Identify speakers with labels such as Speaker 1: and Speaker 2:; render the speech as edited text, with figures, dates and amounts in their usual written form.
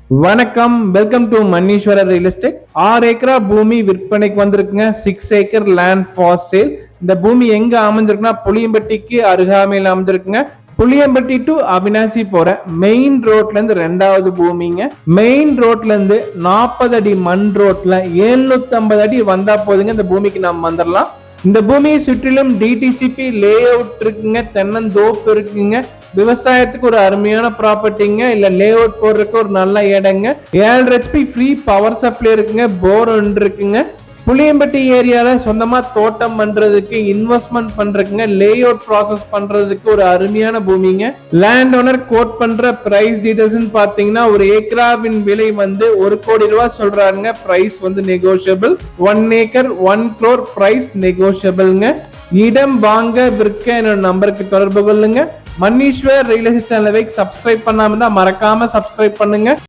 Speaker 1: வணக்கம், welcome to Manneeswarar real estate. 6 ஏக்கரா பூமி விற்பனைக்கு வந்திருக்குங்க. 6 ஏக்கர் லேண்ட் ஃபார் சேல். இந்த பூமி எங்க அமைஞ்சிருக்குன்னா புளியம்பட்டிக்கு அருகாமையில் அமைஞ்சிருக்குங்க. புளியம்பட்டி டு அவினாசி போற மெயின் ரோட்ல இருந்து 2வது பூமிங்க. மெயின் ரோட்ல இருந்து 40 அடி மண் ரோட்ல 750 அடி வந்தா போதுங்க இந்த பூமிக்கு நம்ம வந்துடலாம். இந்த பூமியை சுற்றிலும் டிடிசிபி லே அவுட் இருக்குங்க, தென்னந்தோப்பு இருக்குங்க. விவசாயத்துக்கு ஒரு அருமையான ப்ராப்பர்ட்டிங்க, இல்ல லே அவுட் போடுறதுக்கு ஒரு நல்ல இடங்க. 7 ஹெச்பி ஃப்ரீ பவர் சப்ளை இருக்குங்க, போர் ஒன்று இருக்குங்க. புளியம்பட்டி ஏரியால சொந்தமா தோட்டம் பண்றதுக்கு, இன்வெஸ்ட்மெண்ட் பண்றதுக்குங்க, லே அவுட் ப்ராசஸ் பண்றதுக்கு ஒரு அருமையான பூமிங்க. லேண்ட் ஓனர் கோட் பண்ற பிரைஸ் டீடைல்ஸ் பாத்தீங்கன்னா ஒரு ஏக்கராவின் விலை வந்து 1 கோடி ரூபாய் சொல்றாங்க. பிரைஸ் வந்து நெகோஷியபிள். 1 ஏக்கர் 1 crore பிரைஸ் நெகோஷியபிள்ங்க. இடம் வாங்க விற்க என்னோட நம்பருக்கு தொடர்பு கொள்ளுங்க. மன்னீஸ்வர் ரியல் எஸ்டேட் சேனலை சப்ஸ்கிரைப் பண்ணாம இருந்தா மறக்காம சப்ஸ்கிரைப் பண்ணுங்க.